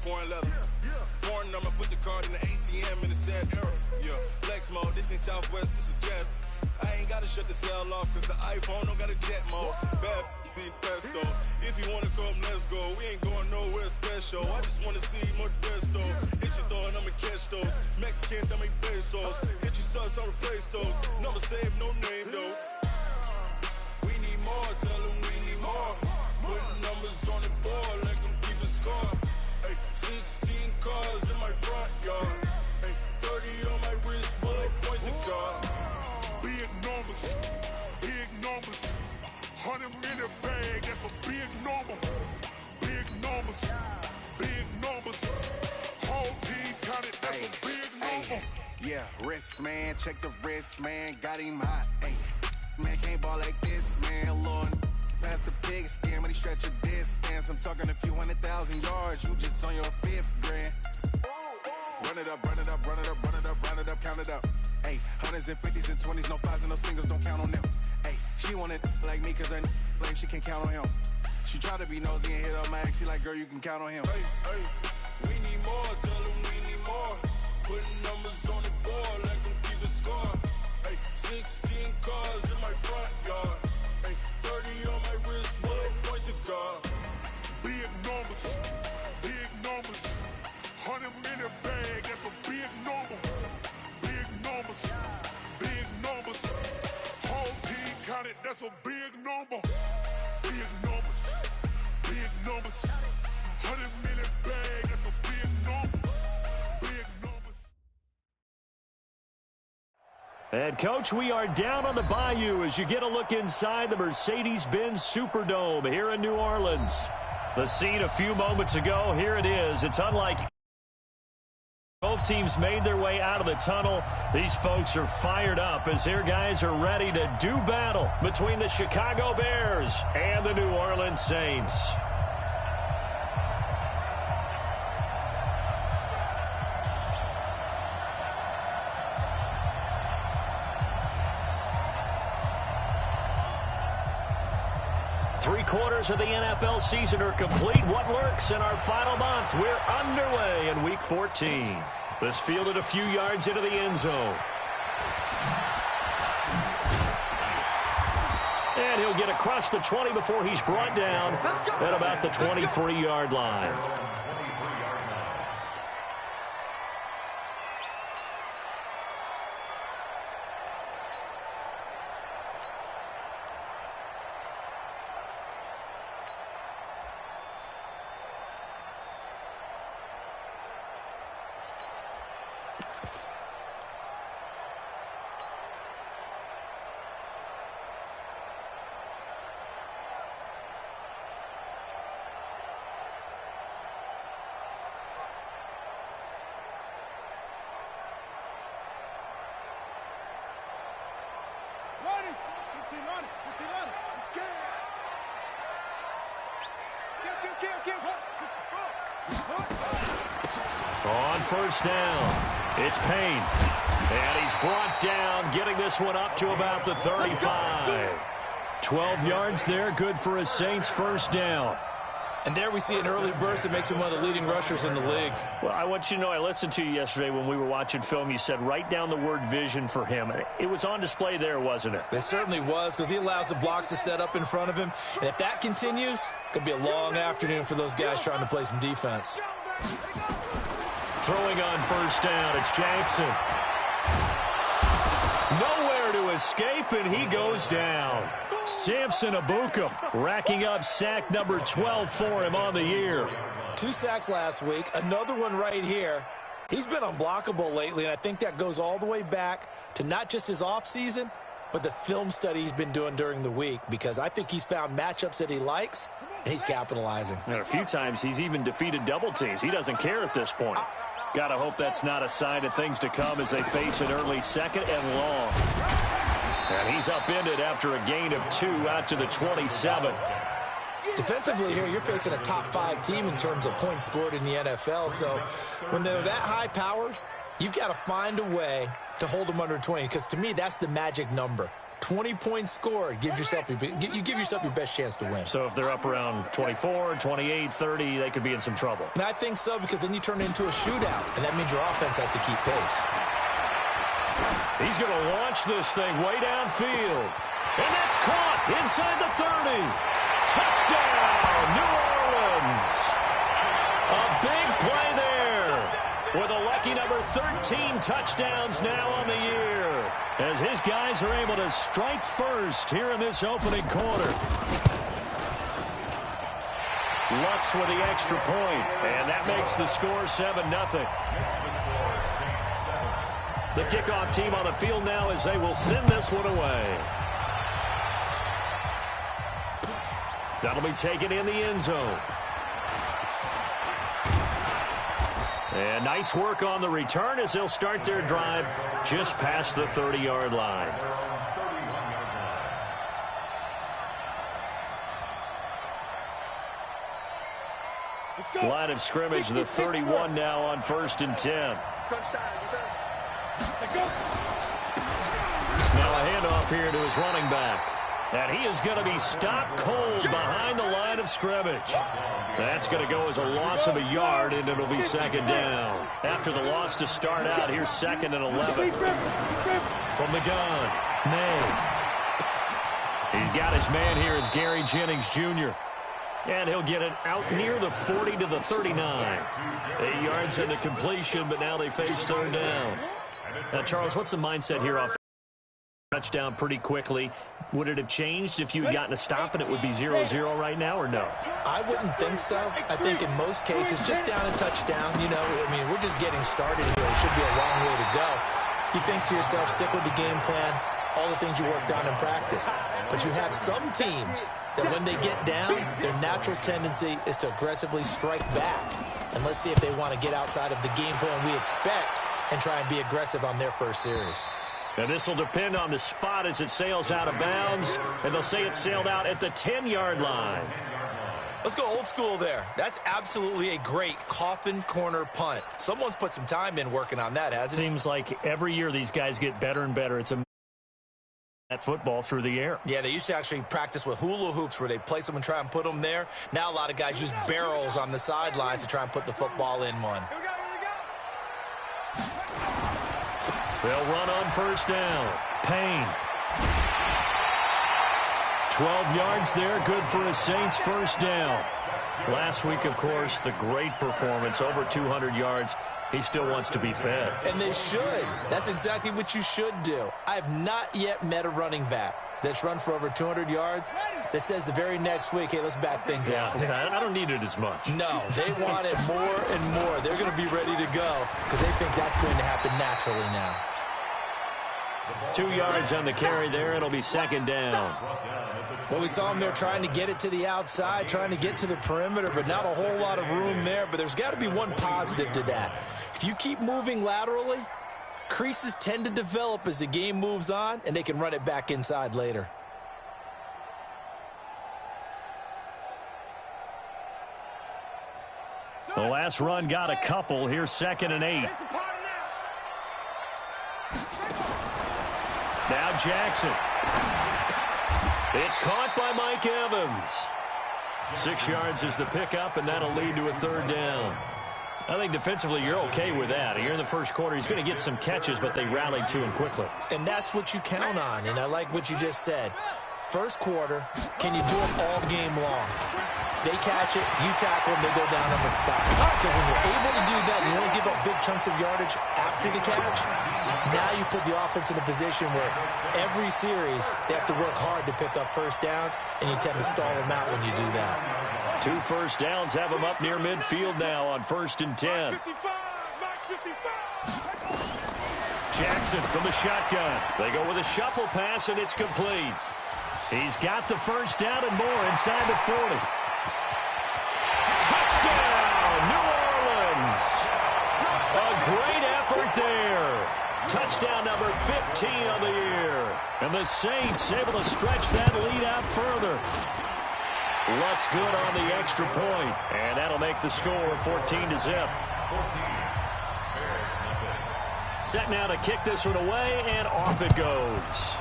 foreign leather. Foreign number, put the card in the ATM in the sad era. Yeah, flex mode, this ain't Southwest, this is Jet. I ain't gotta shut the cell off, cause the iPhone don't got a jet mode. Bad be pesto. If you wanna come, let's go. We ain't going nowhere special. I just wanna see more desto. Hit your throw and I'ma catch those. Mexican, dame pesos. Hit your sus, I'll replace those. Number save, no name though. We need more, tell them we need more. Putting numbers on the board, let them keep a score. Ay, 16 cars in my front yard. Ay, 30 on my wrist, bullet point to God. Big numbers, big numbers. 100 in a bag, that's a big number. Big numbers, big numbers. Whole team counted, that's a big number. Yeah, wrist, man, check the wrist, man. Got him hot, ayy. Man, can't ball like this, man. Lord, past the big skin when he stretch a distance. I'm talking a few 100,000 yards. You just on your 5th grand. Run it up, run it up, run it up, run it up, run it up, count it up. Ayy, 100s and 50s and 20s, no 5s and no singles, don't count on them. Ayy, she want it like me cause her lame, she can't count on him. She try to be nosy and hit up my ex, she like, girl, you can count on him. Hey, hey, we need more, tell them we need more. Putting numbers on the board, let them keep the score. Hey, 16 cars in my front yard. Hey, 30 on my wrist, bullet point to God. Big numbers, big numbers. 100 in a bag, that's a big number. Big numbers, big numbers. Whole team counted, that's a big number. Big numbers, big numbers. 100 in a bag, that's a big number. Big numbers. And, Coach, we are down on the bayou as you get a look inside the Mercedes-Benz Superdome here in New Orleans. The scene a few moments ago, here it is. It's unlike both teams made their way out of the tunnel. These folks are fired up as their guys are ready to do battle between the Chicago Bears and the New Orleans Saints. Three-quarters of the NFL season are complete. What lurks in our final month? We're underway in Week 14. This fielded a few yards into the end zone. And he'll get across the 20 before he's brought down at about the 23-yard line. On first down, it's Payne. And he's brought down, getting this one up to about the 35. 12 yards there, good for a Saints first down. And there we see an early burst that makes him one of the leading rushers in the league. Well, I want you to know, I listened to you yesterday when we were watching film. You said write down the word vision for him. It was on display there, wasn't it? It certainly was, because he allows the blocks to set up in front of him. And if that continues, it could be a long afternoon for those guys trying to play some defense. Throwing on first down, it's Jackson. Nowhere to escape, and he goes down. Samson Ebukam racking up sack number 12 for him on the year. 2 sacks last week, another one right here. He's been unblockable lately, and I think that goes all the way back to not just his offseason, but the film study he's been doing during the week, because I think he's found matchups that he likes, and he's capitalizing. And a few times he's even defeated double teams. He doesn't care at this point. Got to hope that's not a sign of things to come as they face an early second and long. And he's upended after a gain of 2 out to the 27. Defensively here, you're facing a top 5 team in terms of points scored in the NFL. So when they're that high-powered, you've got to find a way to hold them under 20, because to me, that's the magic number. 20-point score gives yourself you give yourself your best chance to win. So if they're up around 24, 28, 30, they could be in some trouble. And I think so, because then you turn it into a shootout, and that means your offense has to keep pace. He's going to launch this thing way downfield. And that's caught inside the 30. Touchdown, New Orleans. A big play there with a lucky number 13 touchdowns now on the year, as his guys are able to strike first here in this opening quarter. Lutz with the extra point, and that makes the score 7-0. The kickoff team on the field now as they will send this one away. That'll be taken in the end zone. And nice work on the return as they'll start their drive just past the 30-yard line. Line of scrimmage, the 31 now on 1st and 10. Now a handoff here to his running back. And he is going to be stopped cold behind the line of scrimmage. That's going to go as a loss of a yard, and it'll be 2nd down. After the loss to start out, here's 2nd and 11. From the gun, May. He's got his man here. It's Gary Jennings Jr. And he'll get it out near the 40 to the 39. 8 yards in the completion, but now they face 3rd down. Now, Charles, what's the mindset here off touchdown pretty quickly? Would it have changed if you had gotten a stop and it would be 0-0 right now, or no? I wouldn't think so. I think in most cases, just down a touchdown, you know, I mean, we're just getting started here. It should be a long way to go. You think to yourself, stick with the game plan, all the things you worked on in practice. But you have some teams that when they get down, their natural tendency is to aggressively strike back. And let's see if they want to get outside of the game plan we expect and try and be aggressive on their first series. And this will depend on the spot as it sails out of bounds. And they'll say it sailed out at the 10-yard line. Let's go old school there. That's absolutely a great coffin corner punt. Someone's put some time in working on that, hasn't it? Seems like every year these guys get better and better. It's a that football through the air. Yeah, they used to actually practice with hula hoops where they place them and try and put them there. Now a lot of guys use barrels on the sidelines to try and put the football in one. They'll run on 1st down. Payne. 12 yards there, good for a Saints 1st down. Last week, of course, the great performance, over 200 yards. He still wants to be fed. And they should. That's exactly what you should do. I have not yet met a running back that's run for over 200 yards that says the very next week, hey, let's back things up. Yeah, I don't need it as much. No, they want it more and more. They're going to be ready to go because they think that's going to happen naturally now. 2 yards on the carry there. It'll be 2nd down. Well, we saw him there trying to get it to the outside, trying to get to the perimeter, but not a whole lot of room there. But there's got to be one positive to that. If you keep moving laterally, creases tend to develop as the game moves on, and they can run it back inside later. The last run got a couple. Here's 2nd and 8. Now Jackson. It's caught by Mike Evans. 6 yards is the pickup, and that'll lead to a 3rd down. I think defensively you're okay with that. Here in the first quarter, he's going to get some catches, but they rallied to him quickly. And that's what you count on, and I like what you just said. First quarter, can you do it all game long? They catch it, you tackle them, they go down on the spot. Because when you're able to do that, you don't give up big chunks of yardage after the catch. Now you put the offense in a position where every series they have to work hard to pick up 1st downs, and you tend to stall them out when you do that. 2 1st downs have them up near midfield now on 1st and 10. Jackson from the shotgun. They go with a shuffle pass, and it's complete. He's got the 1st down and more inside the 40. Touchdown, New Orleans. A great effort there. Touchdown number 15 of the year. And the Saints able to stretch that lead out further. Lutz good on the extra point, and that'll make the score 14-0. Set now to kick this one away, and off it goes.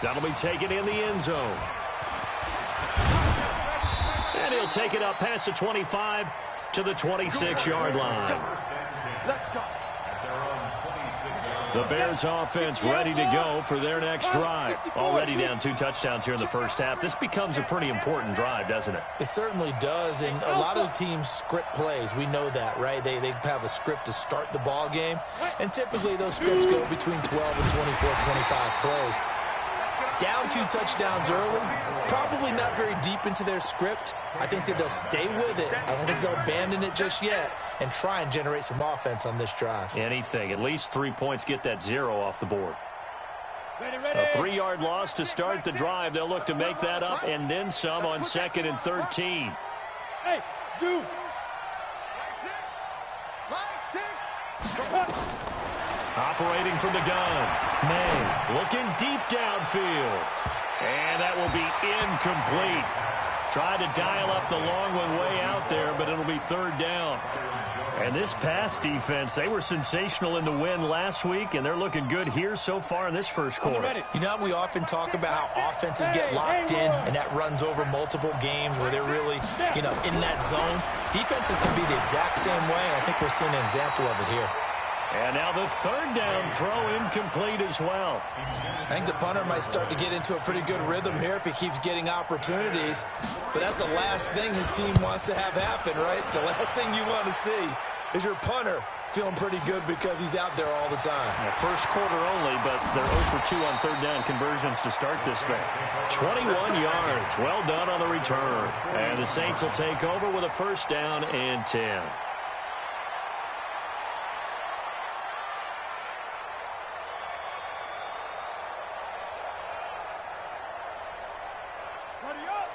That'll be taken in the end zone. And he'll take it up past the 25 to the 26-yard line. Let's go. The Bears offense ready to go for their next drive. Already down 2 touchdowns here in the first half. This becomes a pretty important drive, doesn't it? It certainly does, and a lot of the teams script plays. We know that, right? They have a script to start the ball game, and typically those scripts go between 12 and 24, 25 plays. Down 2 touchdowns early, probably not very deep into their script. I think that they'll stay with it. I don't think they'll abandon it just yet and try and generate some offense on this drive. Anything. At least 3 points, get that 0 off the board. A 3-yard loss to start the drive. They'll look to make that up and then some on 2nd and 13. Hey, Zoo. Operating from the gun. May looking deep downfield. And that will be incomplete. Tried to dial up the long one way out there, but it'll be 3rd down. And this pass defense, they were sensational in the win last week, and they're looking good here so far in this first quarter. You know, we often talk about how offenses get locked in, and that runs over multiple games where they're really, in that zone. Defenses can be the exact same way, and I think we're seeing an example of it here. And now the 3rd down throw incomplete as well. I think the punter might start to get into a pretty good rhythm here if he keeps getting opportunities. But that's the last thing his team wants to have happen, right? The last thing you want to see is your punter feeling pretty good because he's out there all the time. Yeah, first quarter only, but they're 0 for 2 on 3rd down conversions to start this thing. 21 yards. Well done on the return. And the Saints will take over with a 1st down and 10.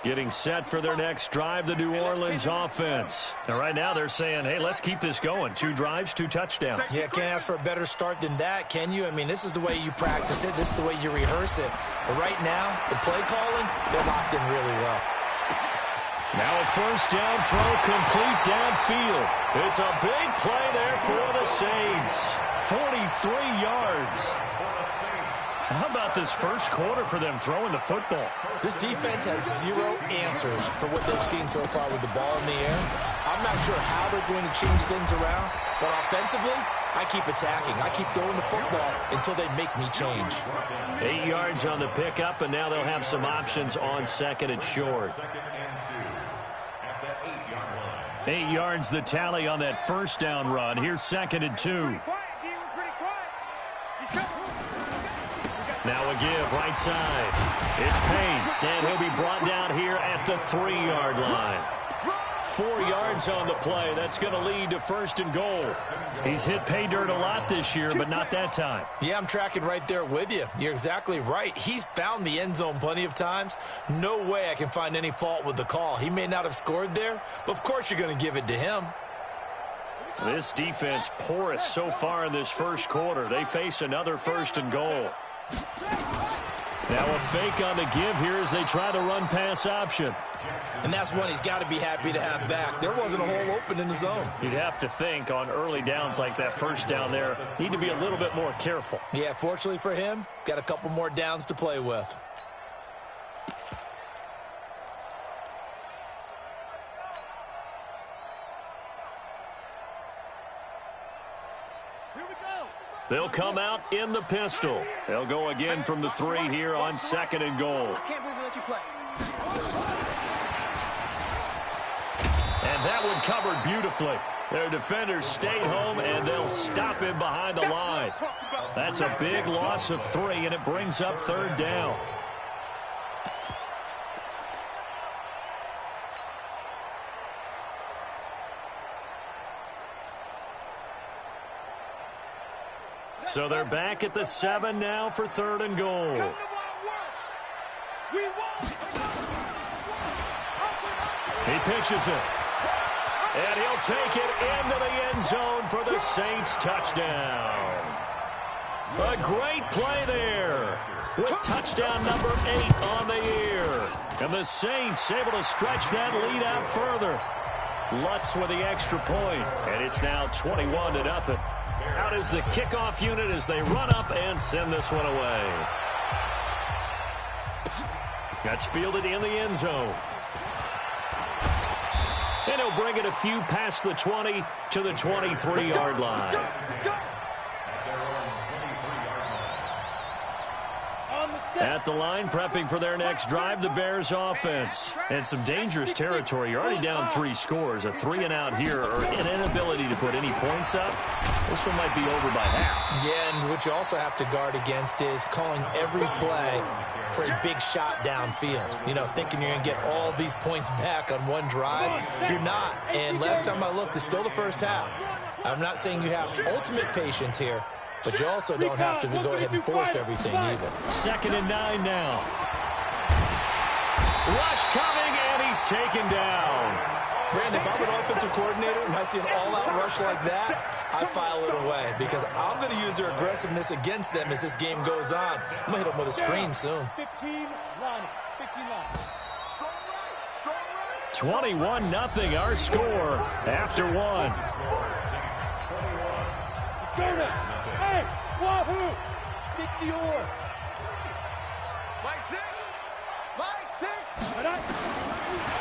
Getting set for their next drive, the New Orleans offense. And right now they're saying, hey, let's keep this going. 2 drives, 2 touchdowns. Yeah, can't ask for a better start than that, can you? I mean, this is the way you practice it. This is the way you rehearse it. But right now, the play calling, they're locked in really well. Now a 1st down throw complete downfield. It's a big play there for the Saints. 43 yards. How about this first quarter for them throwing the football? This defense has 0 answers for what they've seen so far with the ball in the air. I'm not sure how they're going to change things around, but offensively, I keep attacking. I keep throwing the football until they make me change. 8 yards on the pickup, and now they'll have some options on 2nd and short. 8 yards the tally on that 1st down run. Here's 2nd and 2. Now a give, right side. It's Payne, and he'll be brought down here at the 3-yard line. 4 yards on the play. That's going to lead to 1st and goal. He's hit pay dirt a lot this year, but not that time. Yeah, I'm tracking right there with you. You're exactly right. He's found the end zone plenty of times. No way I can find any fault with the call. He may not have scored there, but of course you're going to give it to him. This defense porous so far in this first quarter. They face another 1st and goal. Now a fake on the give here as they try the run-pass option. And that's one he's got to be happy to have back. There wasn't a hole open in the zone. You'd have to think on early downs like that 1st down there, need to be a little bit more careful. Yeah, fortunately for him, got a couple more downs to play with. They'll come out in the pistol. They'll go again from the 3 here on 2nd and goal. I can't believe they let you play. And that one covered beautifully. Their defenders stayed home, and they'll stop him behind the line. That's a big loss of 3, and it brings up 3rd down. So they're back at the 7 now for 3rd and goal. He pitches it. And he'll take it into the end zone for the Saints touchdown. A great play there with touchdown number 8 on the year. And the Saints able to stretch that lead out further. Lutz with the extra point, and it's now 21-0. Out is the kickoff unit as they run up and send this one away. That's fielded in the end zone. And he'll bring it a few past the 20 to the 23-yard line. At the line, prepping for their next drive, the Bears offense. And some dangerous territory. You're already down 3 scores. A 3-and-out here, or an inability to put any points up. This one might be over by half. Yeah, and what you also have to guard against is calling every play for a big shot downfield. You know, thinking you're going to get all these points back on one drive. You're not. And last time I looked, it's still the first half. I'm not saying you have ultimate patience here, but you also don't have to go ahead and force everything either. 2nd and 9 now. Rush coming, and he's taken down. Brandon, if I'm an offensive coordinator and I see an all-out rush like that, I file it away because I'm going to use their aggressiveness against them as this game goes on. I'm going to hit them with a screen soon. 21-0 our score after 1. Hey, Wahoo! Stick the oar.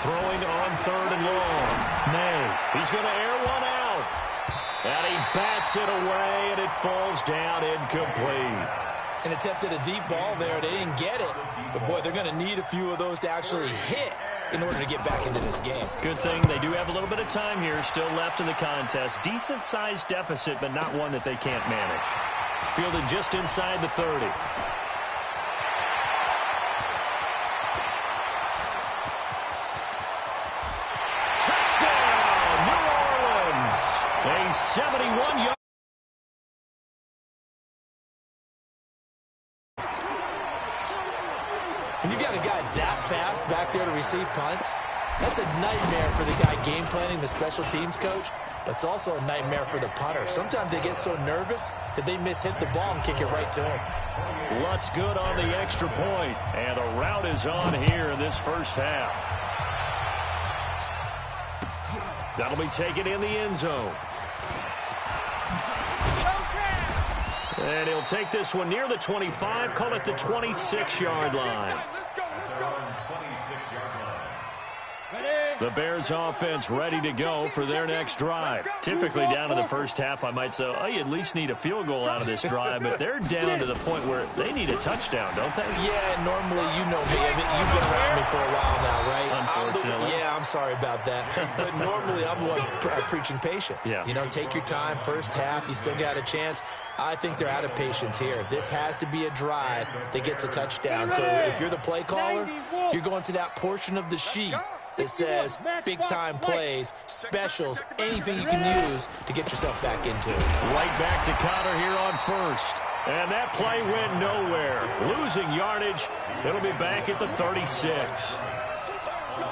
Throwing on 3rd and long. May. He's going to air one out. And he bats it away, and it falls down incomplete. And attempted a deep ball there. They didn't get it. But, boy, they're going to need a few of those to actually hit in order to get back into this game. Good thing they do have a little bit of time here still left in the contest. Decent-sized deficit, but not one that they can't manage. Fielded just inside the 30. Touchdown, New Orleans! A 71-yard. When you've got a guy that fast back there to receive punts, that's a nightmare for the guy game planning, the special teams coach. But it's also a nightmare for the punter. Sometimes they get so nervous that they mishit the ball and kick it right to him. Lutz good on the extra point. And the route is on here in this first half. That'll be taken in the end zone. And he'll take this one near the 25, call it the 26-yard line. The Bears offense ready to go for their next drive. Typically down to the first half, I might say, oh, you at least need a field goal out of this drive, but they're down to the point where they need a touchdown, don't they? Yeah, normally, you know me. I mean, you've been around me for a while now, right? Unfortunately. I'm sorry about that. But normally, I'm the one preaching patience. Yeah. You know, take your time. First half, you still got a chance. I think they're out of patience here. This has to be a drive that gets a touchdown. So if you're the play caller, you're going to that portion of the sheet that says big-time plays, specials, anything you can use to get yourself back into it. Right back to Connor here on first. And that play went nowhere. Losing yardage. It'll be back at the 36.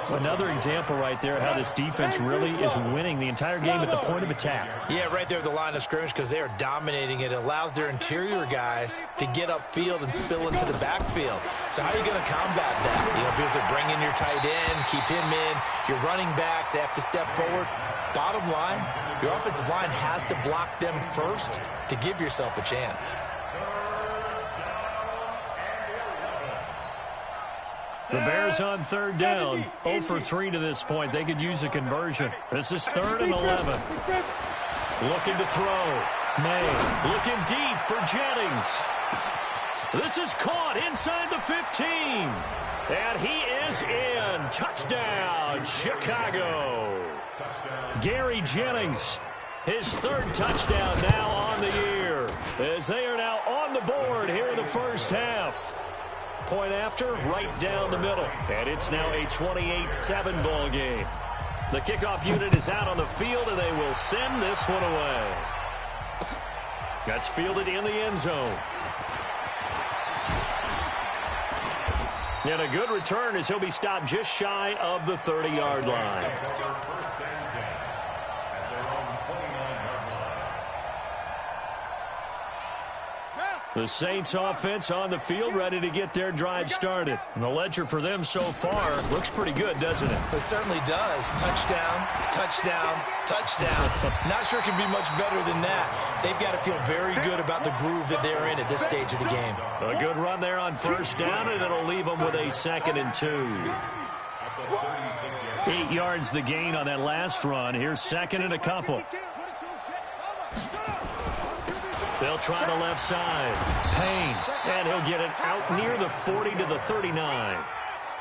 Another example right there how this defense really is winning the entire game at the point of attack. Yeah, right there at the line of scrimmage because they are dominating it. It allows their interior guys to get upfield and spill into the backfield. So how are you going to combat that? You know, because they're bringing your tight end, keep him in. Your running backs, they have to step forward. Bottom line, your offensive line has to block them first to give yourself a chance. The Bears on 3rd down, 0 for 3 to this point. They could use a conversion. This is 3rd and 11. Looking to throw. May looking deep for Jennings. This is caught inside the 15. And he is in. Touchdown, Chicago. Gary Jennings, his 3rd touchdown now on the year, as they are now on the board here in the first half. Point after, right down the middle. And it's now a 28-7 ball game. The kickoff unit is out on the field, and they will send this one away. That's fielded in the end zone. And a good return as he'll be stopped just shy of the 30-yard line. The Saints offense on the field, ready to get their drive started. And the ledger for them so far looks pretty good, doesn't it? It certainly does. Touchdown, touchdown, touchdown. Not sure it can be much better than that. They've got to feel very good about the groove that they're in at this stage of the game. A good run there on first down, and it'll leave them with a 2nd and 2. 8 yards the gain on that last run. Here's 2nd and a couple. They'll try the left side. Payne, and he'll get it out near the 40 to the 39.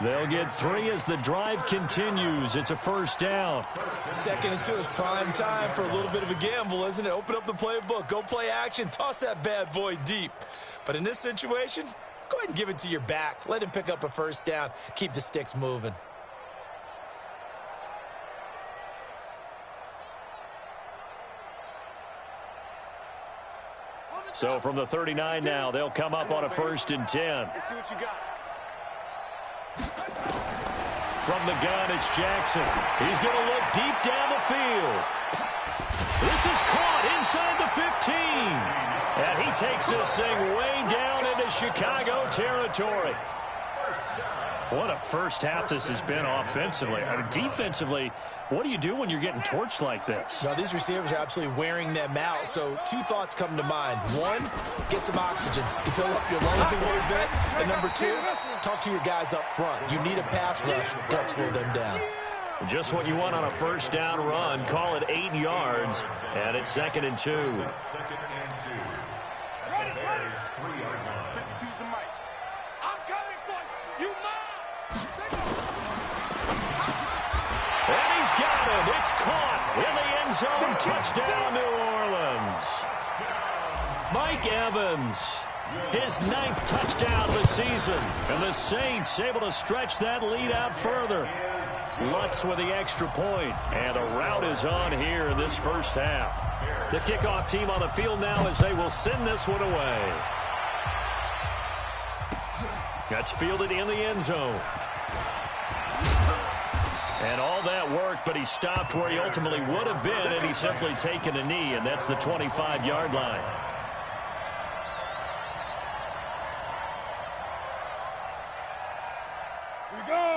They'll get 3 as the drive continues. It's a first down. 2nd and 2 is prime time for a little bit of a gamble, isn't it? Open up the playbook, go play action, toss that bad boy deep. But in this situation, go ahead and give it to your back. Let him pick up a first down. Keep the sticks moving. So from the 39 now, they'll come up on a 1st and 10. Let's see what you got. From the gun, it's Jackson. He's going to look deep down the field. This is caught inside the 15. And he takes this thing way down into Chicago territory. What a first half this has been offensively. I mean, defensively, what do you do when you're getting torched like this? Now, these receivers are absolutely wearing them out. So 2 thoughts come to mind. 1, get some oxygen. You fill up your lungs a little bit. And number 2, talk to your guys up front. You need a pass rush to help slow them down. Just what you want on a first down run. Call it 8 yards. And it's 2nd and 2. Ready. 52's the mic. I'm coming for you. You mind? And he's got him. It's caught in the end zone. Touchdown, New Orleans. Mike Evans, his 9th touchdown of the season. And the Saints able to stretch that lead out further. Lutz with the extra point. And the route is on here in this first half. The kickoff team on the field now as they will send this one away. That's fielded in the end zone. And all that worked, but he stopped where he ultimately would have been, and he's simply taken a knee, and that's the 25-yard line.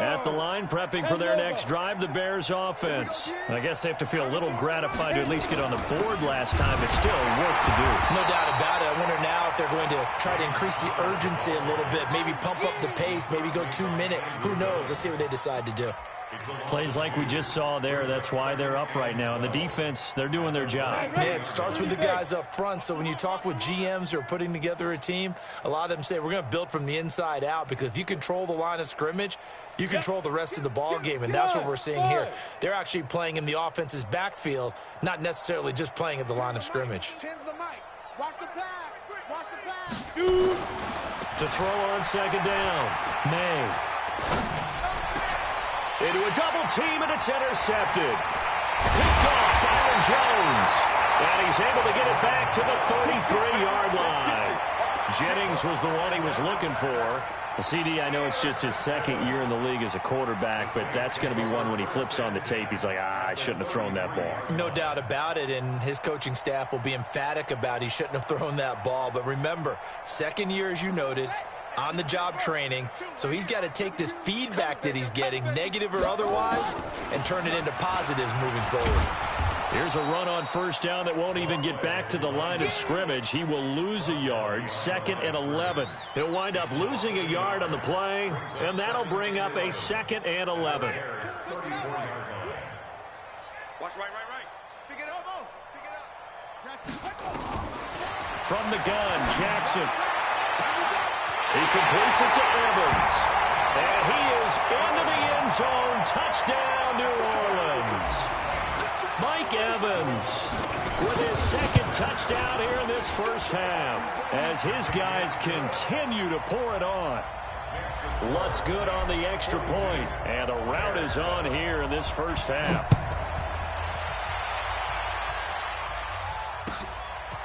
At the line, prepping for their next drive, the Bears offense. I guess they have to feel a little gratified to at least get on the board last time, but still work to do. No doubt about it. I wonder now if they're going to try to increase the urgency a little bit, maybe pump up the pace, maybe go 2-minute. Who knows? Let's see what they decide to do. Plays like we just saw there, that's why they're up right now. And the defense, they're doing their job. Yeah, it starts with the guys up front. So when you talk with GMs who are putting together a team, a lot of them say we're going to build from the inside out, because if you control the line of scrimmage, you control the rest of the ball game, and that's what we're seeing here. They're actually playing in the offense's backfield, not necessarily just playing at the line of scrimmage. Watch the pass. Watch the pass. To throw on 2nd down, May. Into a double team, and it's intercepted. Picked off Byron Jones. And he's able to get it back to the 33-yard line. Jennings was the one he was looking for. The CD, I know it's just his 2nd year in the league as a quarterback, but that's going to be one when he flips on the tape, he's like, I shouldn't have thrown that ball. No doubt about it, and his coaching staff will be emphatic about he shouldn't have thrown that ball. But remember, 2nd year, as you noted, on-the-job training, so he's got to take this feedback that he's getting, negative or otherwise, and turn it into positives moving forward. Here's a run on first down that won't even get back to the line of scrimmage. He will lose a yard, 2nd and 11. He'll wind up losing a yard on the play, and that'll bring up a 2nd and 11. Watch right. Pick it up. From the gun, Jackson. He completes it to Evans. And he is into the end zone. Touchdown, New Orleans. Mike Evans with his 2nd touchdown here in this first half as his guys continue to pour it on. Lutz good on the extra point, and the route is on here in this first half.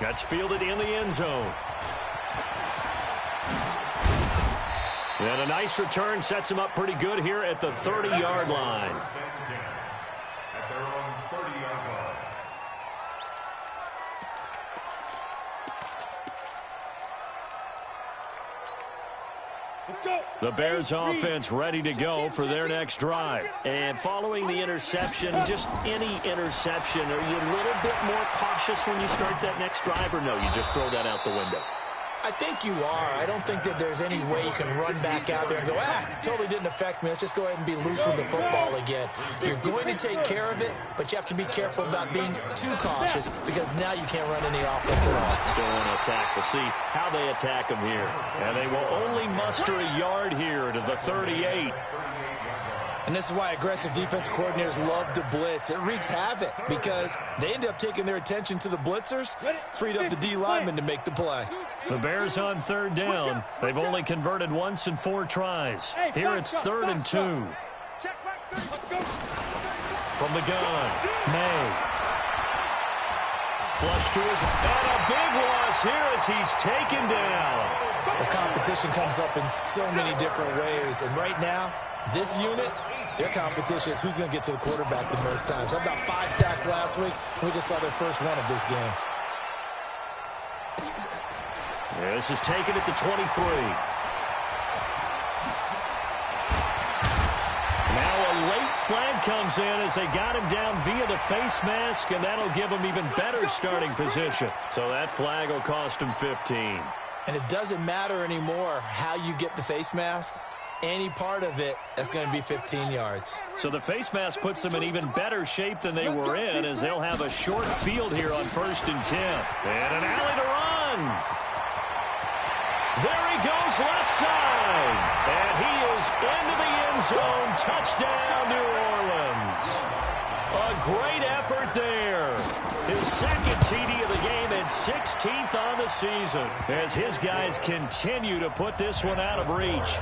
That's fielded in the end zone. And a nice return sets him up pretty good here at the 30-yard line. The Bears offense ready to go for their next drive. And following the interception, just any interception, are you a little bit more cautious when you start that next drive, or no, you just throw that out the window? I think you are. I don't think that there's any way you can run back out there and go, totally didn't affect me. Let's just go ahead and be loose with the football again. You're going to take care of it, but you have to be careful about being too cautious because now you can't run any offense at all. Still want to attack. We'll see how they attack them here. And they will only muster a yard here to the 38. And this is why aggressive defense coordinators love to blitz. It wreaks havoc because they end up taking their attention to the blitzers, freed up the D lineman to make the play. The Bears on third down. They've only converted once in 4 tries. Here it's 3rd and 2. From the gun, May. Flush to his, and a big loss here as he's taken down. The competition comes up in so many different ways. And right now, this unit, their competition is who's going to get to the quarterback the most times. How about 5 sacks last week? We just saw their first one of this game. This is taken at the 23. Now a late flag comes in as they got him down via the face mask, and that'll give him even better starting position. So that flag will cost him 15. And it doesn't matter anymore how you get the face mask. Any part of it, that's going to be 15 yards. So the face mask puts them in even better shape than they were in as they'll have a short field here on 1st and 10. And an alley to run. There he goes left side. And he is into the end zone. Touchdown, New Orleans. A great effort there. His second TD of the game and 16th on the season as his guys continue to put this one out of reach.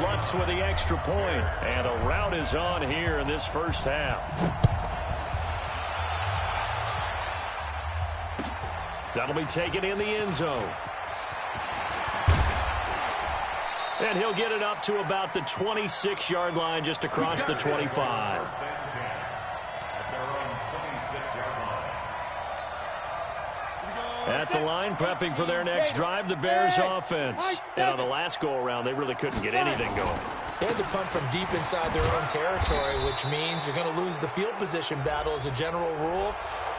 Lutz with the extra point, and a rout is on here in this first half. That'll be taken in the end zone. And he'll get it up to about the 26-yard line just across the 25. At the line, prepping for their next drive, the Bears offense. And on the last go-around, they really couldn't get anything going. They had to punt from deep inside their own territory, which means you're going to lose the field position battle as a general rule.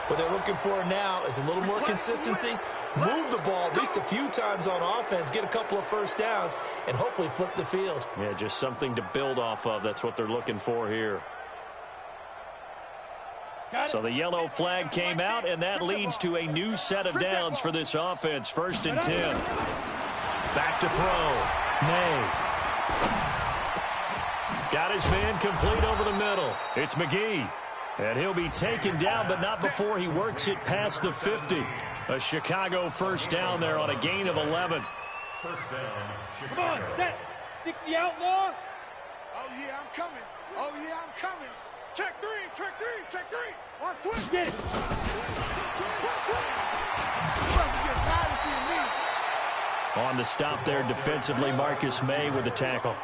What they're looking for now is a little more consistency, move the ball at least a few times on offense, get a couple of first downs, and hopefully flip the field. Yeah, just something to build off of. That's what they're looking for here. So the yellow flag came out, and that leads to a new set of downs for this offense. 1st and 10. Back to throw. May. Got his man complete over the middle. It's McGee. And he'll be taken down, but not before he works it past the 50. A Chicago first down there on a gain of 11. First down, Chicago. Come on, set. 60 outlaw. Oh, yeah, I'm coming. Oh, yeah, I'm coming. Check 3, check 3, check 3. Watch twist. Get it. On the stop there defensively, Marcus May with the tackle.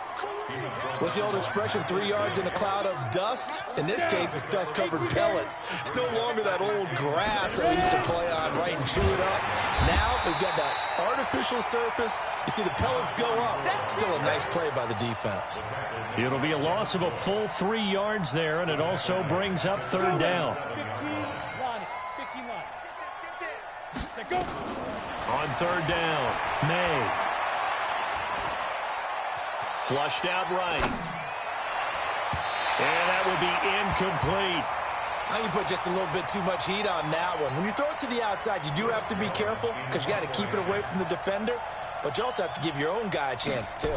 What's the old expression, 3 yards in a cloud of dust? In this case, it's dust-covered pellets. It's no longer that old grass that we used to play on, right, and chew it up. Now we've got that artificial surface. You see the pellets go up. Still a nice play by the defense. It'll be a loss of a full 3 yards there, and it also brings up 3rd down. 15 line. Set, go. On 3rd down, May. Flushed out right. And that will be incomplete. I think you put just a little bit too much heat on that one. When you throw it to the outside, you do have to be careful because you got to keep it away from the defender, but you also have to give your own guy a chance too.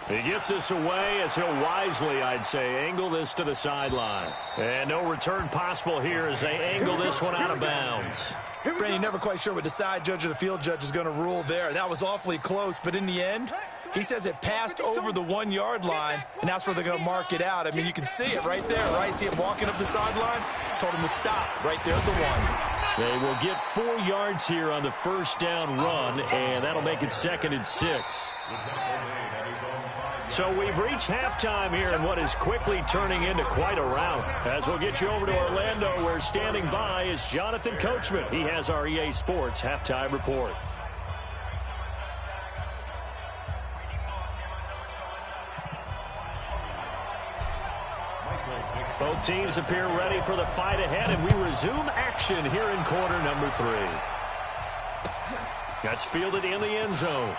He gets this away as he'll wisely, I'd say, angle this to the sideline. And no return possible here as they angle this one out of bounds. Brandon, never quite sure what the side judge or the field judge is going to rule there. That was awfully close, but in the end, he says it passed over the 1 yard line, and that's where they're going to mark it out. I mean, you can see it right there, right? See him walking up the sideline? Told him to stop right there at the 1. They will get 4 yards here on the first down run, and that'll make it 2nd and 6. So we've reached halftime here in what is quickly turning into quite a rout. As we'll get you over to Orlando, where standing by is Jonathan Coachman. He has our EA Sports halftime report. Both teams appear ready for the fight ahead, and we resume action here in quarter number 3. That's fielded in the end zone.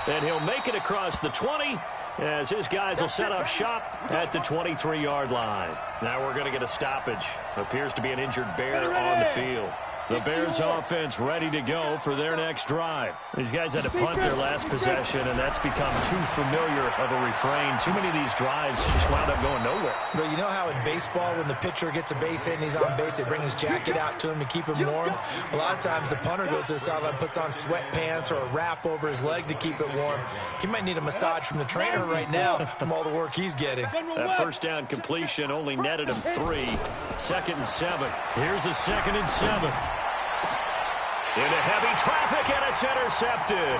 And he'll make it across the 20 as his guys will set up shop at the 23-yard line. Now we're going to get a stoppage. Appears to be an injured Bear on the field. The Bears offense ready to go for their next drive. These guys had to punt their last possession, and that's become too familiar of a refrain. Too many of these drives just wound up going nowhere. But you know how in baseball, when the pitcher gets a base hit and he's on base, they bring his jacket out to him to keep him warm? A lot of times the punter goes to the sideline, puts on sweatpants or a wrap over his leg to keep it warm. He might need a massage from the trainer right now from all the work he's getting. That first down completion only netted him 3. 2nd and 7. Here's a 2nd and 7. Into heavy traffic, and it's intercepted.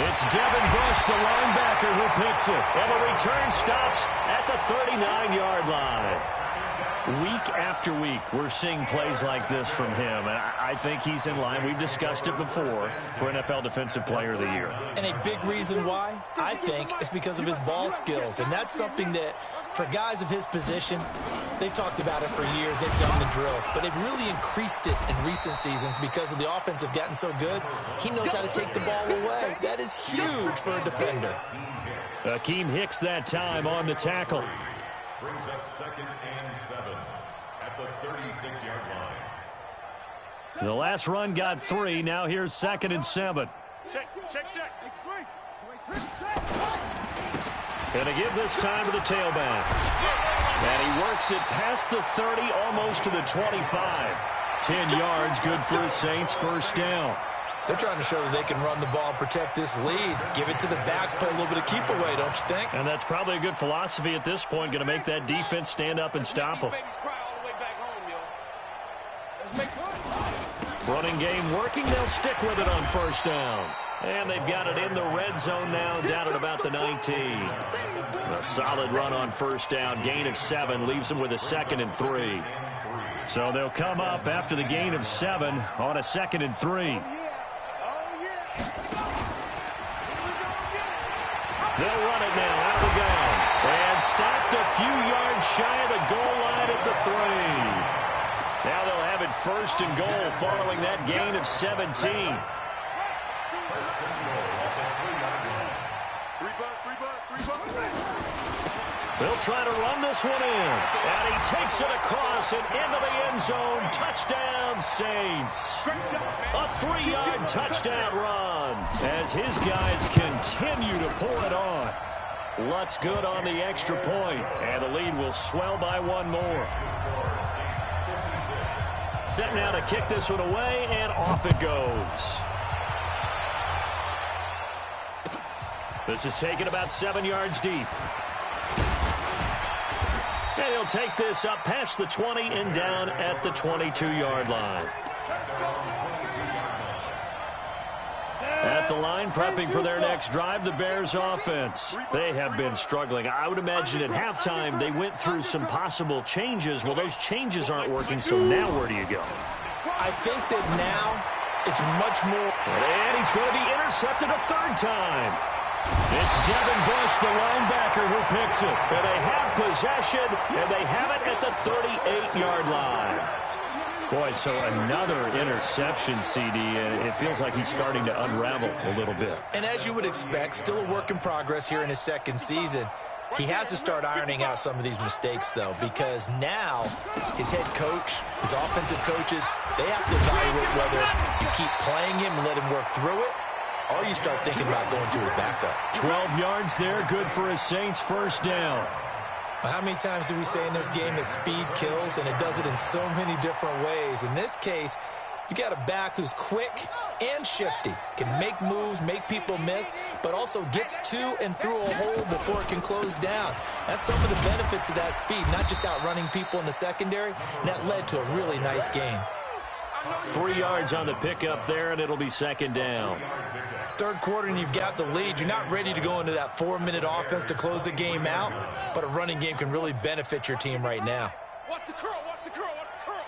It's Devin Bush, the linebacker, who picks it. And the return stops at the 39-yard line. Week after week, we're seeing plays like this from him. And I think he's in line. We've discussed it before for NFL Defensive Player of the Year. And a big reason why, I think, is because of his ball skills. And that's something that, for guys of his position, they've talked about it for years. They've done the drills. But they've really increased it in recent seasons because of the offense have gotten so good. He knows how to take the ball away. That is huge for a defender. Akeem Hicks that time on the tackle. Brings up 2nd and 7 at the 36-yard line. The last run got 3. Now here's 2nd and 7. Check. Going to give this time to the tailback. And he works it past the 30, almost to the 25. 10 yards, good for the Saints, first down. They're trying to show that they can run the ball and protect this lead. Give it to the backs, play a little bit of keep away, don't you think? And that's probably a good philosophy at this point, going to make that defense stand up and stop them. Running game working, they'll stick with it on first down. And they've got it in the red zone now, down at about the 19. A solid run on first down, gain of 7, leaves them with a 2nd and 3. So they'll come up after the gain of 7 on a 2nd and 3. They'll run it now out of the gun. And stopped a few yards shy of the goal line at the 3. Now they'll have it 1st and goal following that gain of 17. They'll try to run this one in. And he takes it across and into the end zone. Touchdown, Saints. A 3-yard touchdown run as his guys continue to pour it on. Lutz good on the extra point, and the lead will swell by 1 more. Set now to kick this one away, and off it goes. This is taken about 7 yards deep. And he'll take this up past the 20 and down at the 22-yard line. At the line, prepping for their next drive, the Bears offense. They have been struggling. I would imagine at halftime they went through some possible changes. Well, those changes aren't working, so now where do you go? I think that now it's much more. And he's going to be intercepted a 3rd time. It's Devin Bush, the linebacker, who picks it. And they have possession, and they have it at the 38-yard line. Boy, so another interception, CD, and it feels like he's starting to unravel a little bit. And as you would expect, still a work in progress here in his 2nd season. He has to start ironing out some of these mistakes, though, because now his head coach, his offensive coaches, they have to evaluate whether you keep playing him and let him work through it, or you start thinking about going to his backup. 12 yards there, good for his Saints, first down. How many times do we say in this game that speed kills, and it does it in so many different ways? In this case, you got a back who's quick and shifty, can make moves, make people miss, but also gets to and through a hole before it can close down. That's some of the benefits of that speed, not just outrunning people in the secondary, and that led to a really nice gain. 3 yards on the pickup there, and it'll be 2nd down. 3rd quarter and you've got the lead. You're not ready to go into that 4-minute offense to close the game out, but a running game can really benefit your team right now. Watch the curl, watch the curl, watch the curl.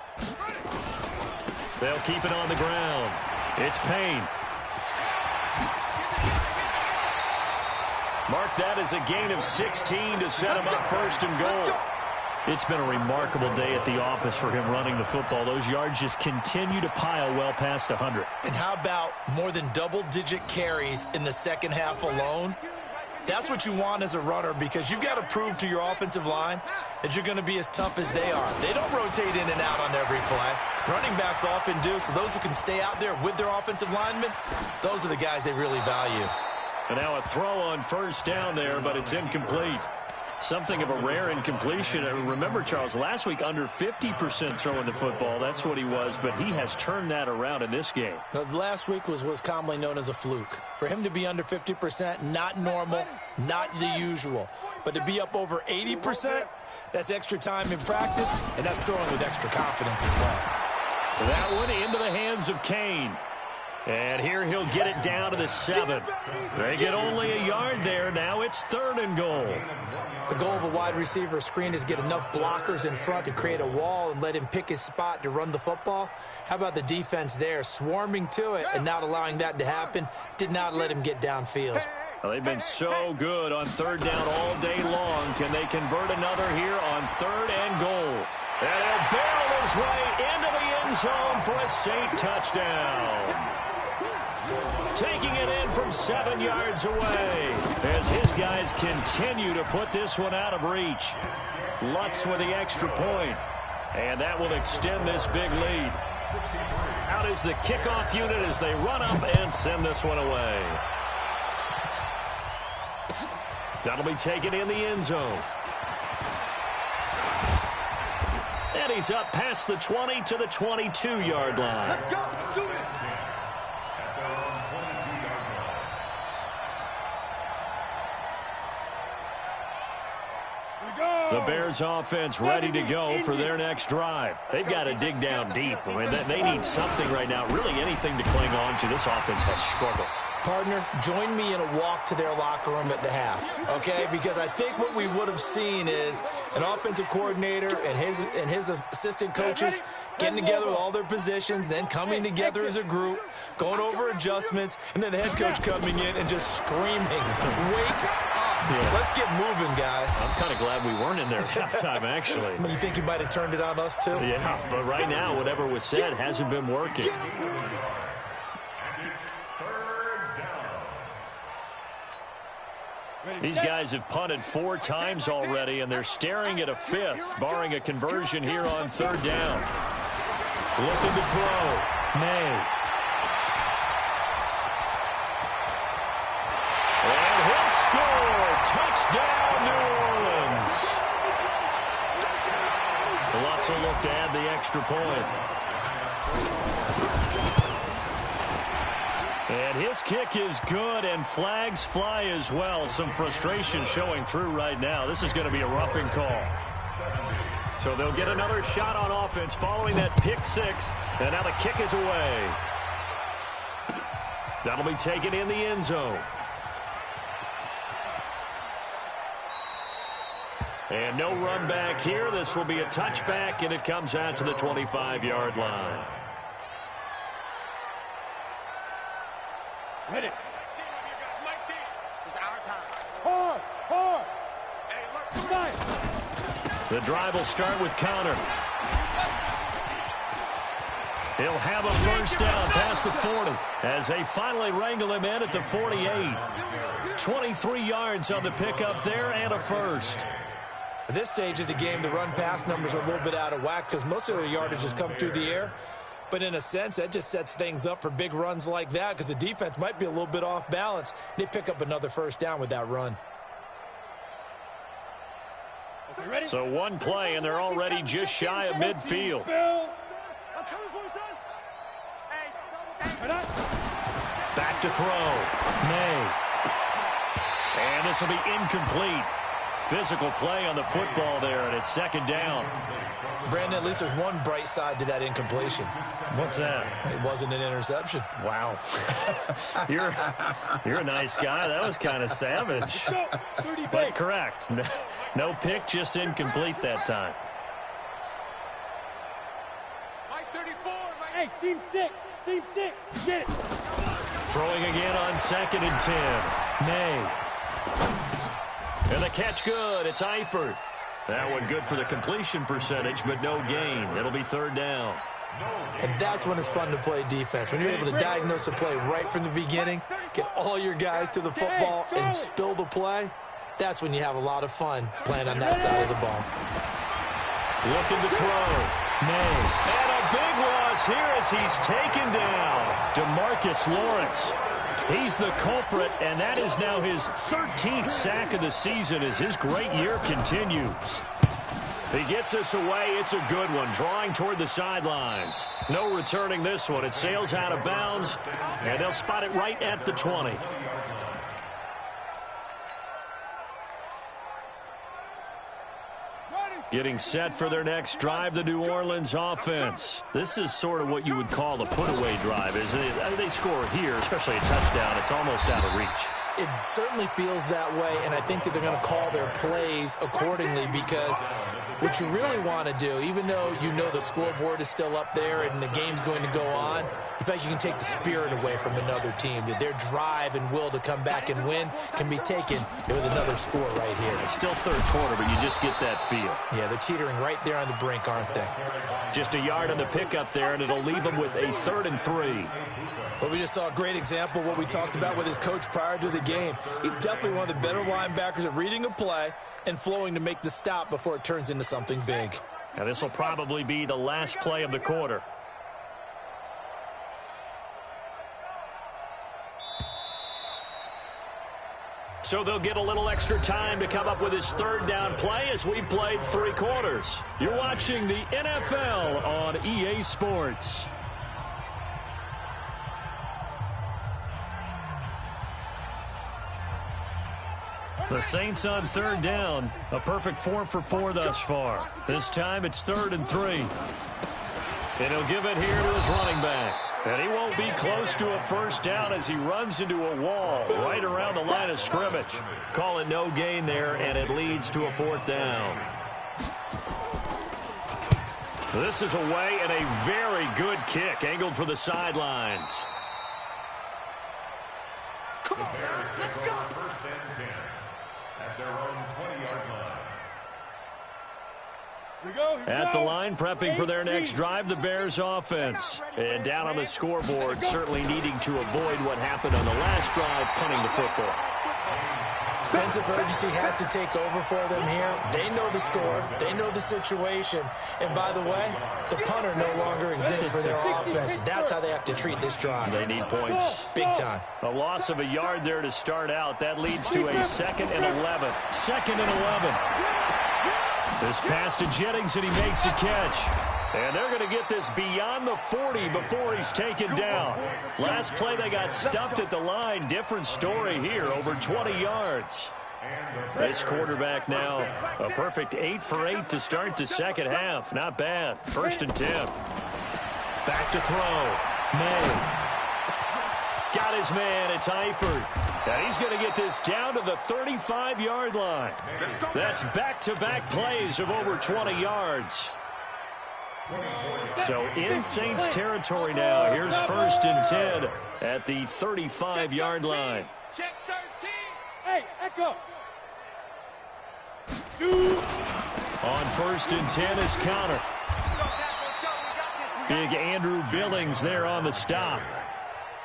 They'll keep it on the ground. It's Payne. Mark that as a gain of 16 to set him up first and goal. It's been a remarkable day at the office for him running the football. Those yards just continue to pile well past 100. And how about more than double-digit carries in the second half alone? That's what you want as a runner, because you've got to prove to your offensive line that you're going to be as tough as they are. They don't rotate in and out on every play. Running backs often do, so those who can stay out there with their offensive linemen, those are the guys they really value. And now a throw on first down there, but it's incomplete. Something of a rare incompletion. Remember, Charles, last week under 50% throwing the football. That's what he was, but he has turned that around in this game. Last week was commonly known as a fluke. For him to be under 50%, not normal, not the usual. But to be up over 80%, that's extra time in practice, and that's throwing with extra confidence as well. That one into the hands of Kane. And here he'll get it down to the 7. They get only a yard there. Now it's 3rd and goal. The goal of a wide receiver screen is get enough blockers in front to create a wall and let him pick his spot to run the football. How about the defense there, swarming to it and not allowing that to happen? Did not let him get downfield. Well, they've been so good on 3rd down all day long. Can they convert another here on 3rd and goal? And he'll barrel his way into the end zone for a Saint touchdown. Taking it in from 7 yards away as his guys continue to put this one out of reach. Lutz with the extra point, and that will extend this big lead. Out is the kickoff unit as they run up and send this one away. That'll be taken in the end zone. And he's up past the 20 to the 22-yard line. Let's go. Do it. The Bears offense ready to go for their next drive. They've got to dig down deep. I mean, they need something right now, really anything to cling on to. This offense has struggled. Partner, join me in a walk to their locker room at the half, okay? Because I think what we would have seen is an offensive coordinator and his assistant coaches getting together with all their positions, then coming together as a group, going over adjustments, and then the head coach coming in and just screaming, "Wake up! Yeah. Let's get moving, guys." I'm kind of glad we weren't in there at halftime, actually. You think he might have turned it on us, too? Yeah, but right now, whatever was said hasn't been working. These guys have punted 4 times already, and they're staring at a 5th, barring a conversion here on 3rd down. Looking to throw. May. And he'll score. Touchdown, New Orleans. Lutz will look to add the extra point. And his kick is good, and flags fly as well. Some frustration showing through right now. This is going to be a roughing call. So they'll get another shot on offense following that pick 6, and now the kick is away. That'll be taken in the end zone. And no run back here. This will be a touchback, and it comes out to the 25-yard line. Ready. My team. It's our time. Hard. Hey, look. Tonight. The drive will start with Connor. He'll have a first down past the 40 as they finally wrangle him in at the 48. 23 yards on the pickup there and a first. At this stage of the game, the run-pass numbers are a little bit out of whack because most of the yardage has come through the air. But in a sense, that just sets things up for big runs like that because the defense might be a little bit off balance. They pick up another first down with that run. Okay, ready? So one play, and they're already just shy of midfield. I'm coming for you, son. Back to throw. May. And this will be incomplete. Physical play on the football there, and it's 2nd down. Brandon, at least there's one bright side to that incompletion. What's that? It wasn't an interception. Wow. You're a nice guy. That was kind of savage. But correct. No pick, just incomplete that time. Mike 34. Hey, seam 6. Get it. Throwing again on 2nd and 10. May. catch good. It's Eifert. That one good for the completion percentage, but no gain. It'll be third down. And that's when it's fun to play defense. When you're able to diagnose a play right from the beginning, get all your guys to the football and spill the play, that's when you have a lot of fun playing on that side of the ball. Looking to throw. May. And a big loss here as he's taken down. DeMarcus Lawrence. He's the culprit, and that is now his 13th sack of the season as his great year continues. He gets us away. It's a good one, drawing toward the sidelines. No returning this one. It sails out of bounds, and they'll spot it right at the 20. Getting set for their next drive, the New Orleans offense. This is sort of what you would call a put-away drive, isn't it? They score here, especially a touchdown. It's almost out of reach. It certainly feels that way, and I think that they're going to call their plays accordingly because what you really want to do, even though you know the scoreboard is still up there and the game's going to go on, in fact, you can take the spirit away from another team, that their drive and will to come back and win can be taken with another score right here. It's still third quarter, but you just get that feel. Yeah, they're teetering right there on the brink, aren't they? Just a yard on the pickup there, and it'll leave them with a 3rd and 3. Well, we just saw a great example of what we talked about with his coach prior to the game. He's definitely one of the better linebackers at reading a play and flowing to make the stop before it turns into something big. Now, this will probably be the last play of the quarter. So they'll get a little extra time to come up with his 3rd down play as we've played 3 quarters. You're watching the NFL on EA Sports. The Saints on 3rd down. A perfect 4 for 4 thus far. This time it's 3rd and 3. And he'll give it here to his running back. And he won't be close to a 1st down as he runs into a wall right around the line of scrimmage. Call it no gain there, and it leads to a 4th down. This is away and a very good kick angled for the sidelines. Come on, let's go. 1st and 10 at their own 20-yard line. At the line, prepping for their next drive, the Bears offense. And down on the scoreboard, certainly needing to avoid what happened on the last drive, punting the football. Sense of urgency has to take over for them here. They know the score. They know the situation. And by the way, the punter no longer exists for their offense. That's how they have to treat this drive. They need points. Big time. A loss of a yard there to start out. That leads to a 2nd and 11. 2nd and 11. This pass to Jennings, and he makes a catch. And they're going to get this beyond the 40 before he's taken down. Last play, they got stuffed at the line. Different story here, over 20 yards. This quarterback now, a perfect 8 for 8 to start the second half. Not bad. 1st and 10. Back to throw. May. Got his man. It's Eifert. And he's going to get this down to the 35-yard line. That's back-to-back plays of over 20 yards. So in Saints territory now. Here's 1st and 10 at the 35-yard line. Check 13. Hey, Echo. Shoot. On 1st and 10 is Connor. Big Andrew Billings there on the stop.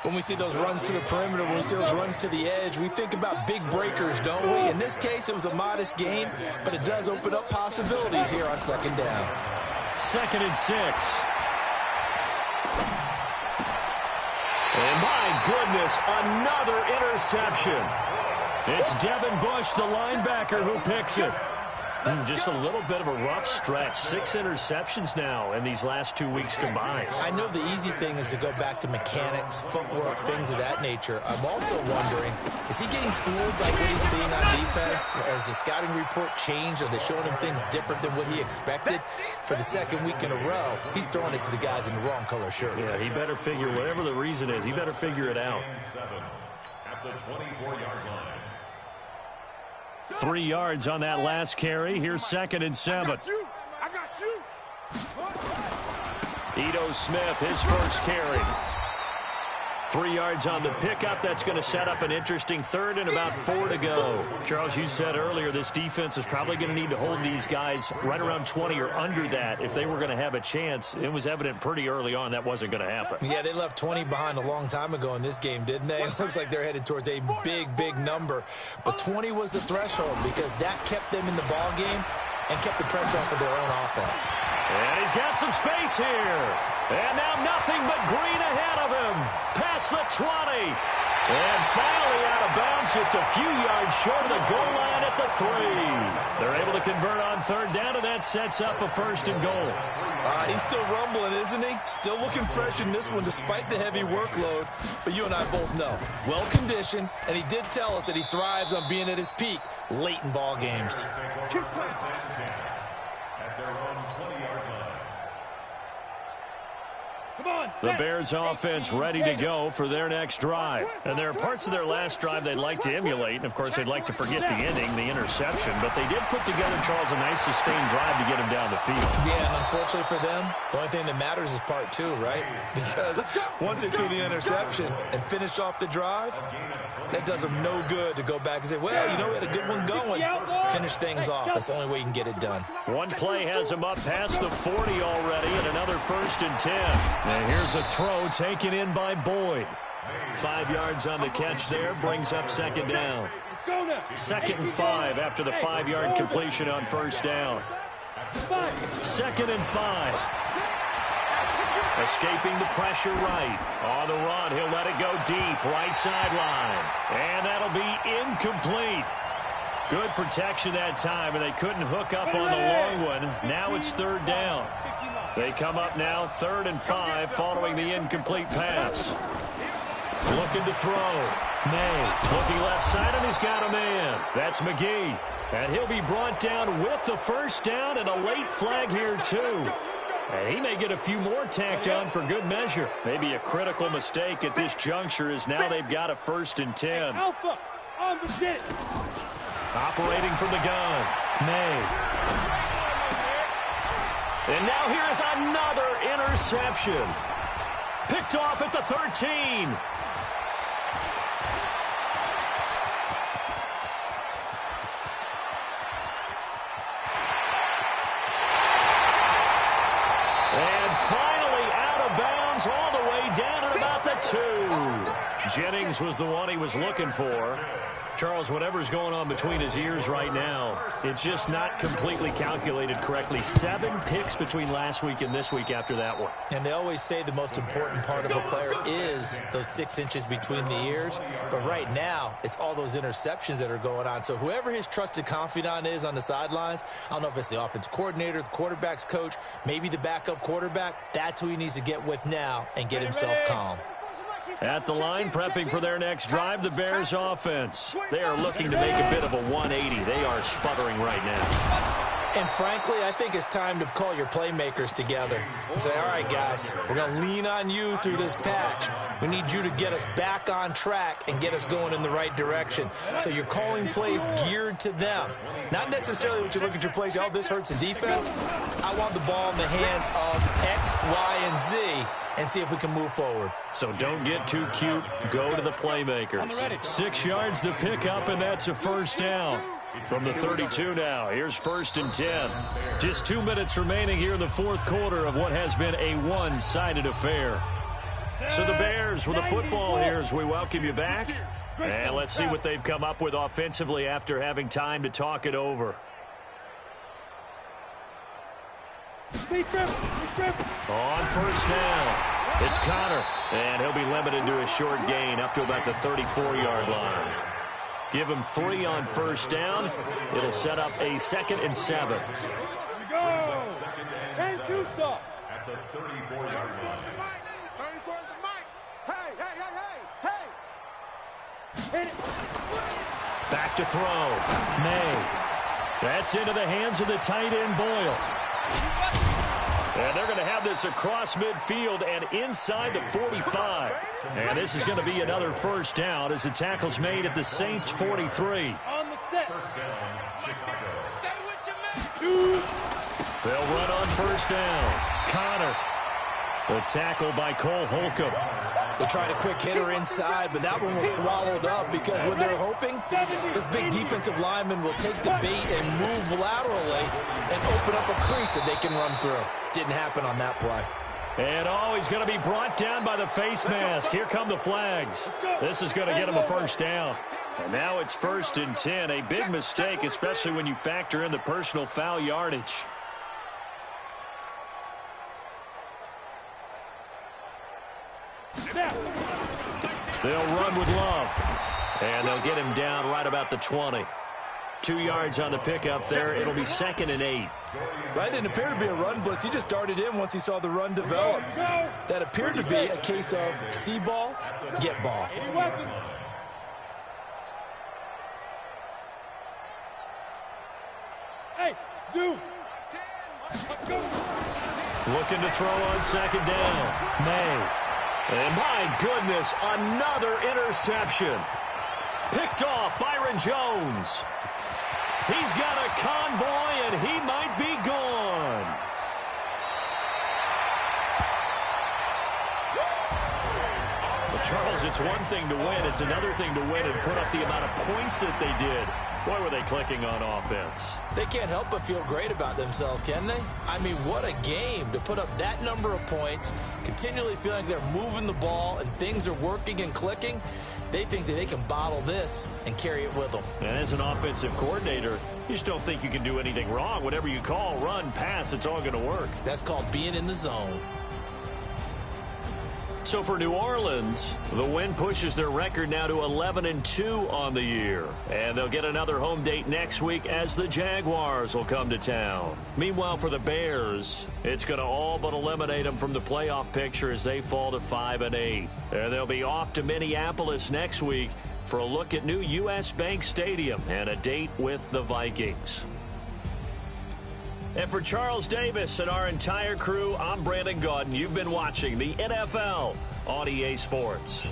When we see those runs to the perimeter, when we see those runs to the edge, we think about big breakers, don't we? In this case, it was a modest gain, but it does open up possibilities here on 2nd down. 2nd and 6. And my goodness, another interception. It's Devin Bush, the linebacker, who picks it. Just a little bit of a rough stretch. 6 interceptions now in these last 2 weeks combined. I know the easy thing is to go back to mechanics, footwork, things of that nature. I'm also wondering, is he getting fooled by what he's seeing on defense? Has the scouting report changed? Are they showing him things different than what he expected? For the 2nd week in a row, he's throwing it to the guys in the wrong color shirts. Yeah, he better figure, whatever the reason is, he better figure it out. 7 at the 24-yard line. 3 yards on that last carry. Here's 2nd and 7. I got you. Ito Smith, his first carry. 3 yards on the pickup. That's going to set up an interesting third and about 4 to go. Charles, you said earlier this defense is probably going to need to hold these guys right around 20 or under that if they were going to have a chance. It was evident pretty early on that wasn't going to happen. Yeah, they left 20 behind a long time ago in this game, didn't they? It looks like they're headed towards a big number. But 20 was the threshold because that kept them in the ball game and kept the pressure off of their own offense. And he's got some space here. And now nothing but green ahead of him. Past the 20. And finally out of bounds, just a few yards short of the goal line at the 3. They're able to convert on third down, and that sets up a 1st and goal. He's still rumbling, isn't he? Still looking fresh in this one despite the heavy workload. But you and I both know, well-conditioned, and he did tell us that he thrives on being at his peak late in ball games. The Bears offense ready to go for their next drive. And there are parts of their last drive they'd like to emulate. And, of course, they'd like to forget the ending, the interception. But they did put together, Charles, a nice sustained drive to get him down the field. Yeah, and unfortunately for them, the only thing that matters is part 2, right? Because once they threw the interception and finished off the drive, that does them no good to go back and say, well, you know, we had a good one going. Finish things off. That's the only way you can get it done. One play has him up past the 40 already, and another 1st and 10. And here's a throw taken in by Boyd. 5 yards on the catch there, brings up 2nd down. 2nd and 5 after the 5-yard completion on 1st down. 2nd and 5. Escaping the pressure right. On the run, he'll let it go deep, right sideline. And that'll be incomplete. Good protection that time, and they couldn't hook up on the long one. Now it's 3rd down. They come up now 3rd and 5 following the incomplete pass. Looking to throw. May looking left side, and he's got a man. That's McGee. And he'll be brought down with the 1st down and a late flag here too. And he may get a few more tacked on for good measure. Maybe a critical mistake at this juncture is now they've got a 1st and 10. Alpha on the pit. Operating from the gun. May. And now here's another interception. Picked off at the 13. And finally out of bounds all the way down at about the 2. Jennings was the one he was looking for. Charles, whatever's going on between his ears right now, it's just not completely calculated correctly. 7 picks between last week and this week after that one. And they always say the most important part of a player is those 6 inches between the ears. But right now, it's all those interceptions that are going on. So whoever his trusted confidant is on the sidelines, I don't know if it's the offensive coordinator, the quarterback's coach, maybe the backup quarterback, that's who he needs to get with now and get himself calm. At the line, prepping for their next drive, the Bears offense. They are looking to make a bit of a 180. They are sputtering right now. And frankly, I think it's time to call your playmakers together and say, all right, guys, we're going to lean on you through this patch. We need you to get us back on track and get us going in the right direction. So you're calling plays geared to them. Not necessarily when you look at your plays, oh, this hurts the defense. I want the ball in the hands of X, Y, and Z and see if we can move forward. So don't get too cute. Go to the playmakers. 6 yards to pick up, and that's a 1st down. From the 32 now, here's 1st and 10. Just 2 minutes remaining here in the 4th quarter of what has been a one-sided affair. So the Bears with the football here as we welcome you back. And let's see what they've come up with offensively after having time to talk it over. On 1st down, it's Connor, and he'll be limited to a short gain up to about the 34-yard line. Give him 3 on 1st down. It'll set up a 2nd and 7. Here we go. And Tusa. At the 34-yard line. 34 is the mic. Hey. Hit it. Back to throw. May. That's into the hands of the tight end, Boyle. And they're going to have this across midfield and inside the 45. And this is going to be another 1st down as the tackle's made at the Saints' 43. On the set. First down, Chicago. Stay with your man. They'll run on 1st down. Connor. The tackle by Cole Holcomb. They tried a quick hitter inside, but that one was swallowed up because what they're hoping, this big defensive lineman will take the bait and move laterally and open up a crease that they can run through. Didn't happen on that play. And he's going to be brought down by the face mask. Here come the flags. This is going to get him a first down. And now it's 1st and 10. A big mistake, especially when you factor in the personal foul yardage. They'll run with Love. And they'll get him down right about the 20. 2 yards on the pickup there. It'll be 2nd and 8. That didn't appear to be a run blitz. He just darted in once he saw the run develop. That appeared to be a case of see ball, get ball. Hey, zoom. Looking to throw on 2nd down. May. And my goodness, another interception. Picked off Byron Jones. He's got a convoy, and he might be gone. Well, Charles, it's one thing to win. It's another thing to win and put up the amount of points that they did. Boy, were they clicking on offense. They can't help but feel great about themselves, can they? I mean, what a game to put up that number of points, continually feeling like they're moving the ball and things are working and clicking. They think that they can bottle this and carry it with them. And as an offensive coordinator, you just don't think you can do anything wrong. Whatever you call, run, pass, it's all going to work. That's called being in the zone. So for New Orleans, the win pushes their record now to 11-2 on the year. And they'll get another home date next week as the Jaguars will come to town. Meanwhile, for the Bears, it's going to all but eliminate them from the playoff picture as they fall to 5-8. And they'll be off to Minneapolis next week for a look at new U.S. Bank Stadium and a date with the Vikings. And for Charles Davis and our entire crew, I'm Brandon Gaudin. You've been watching the NFL on EA Sports.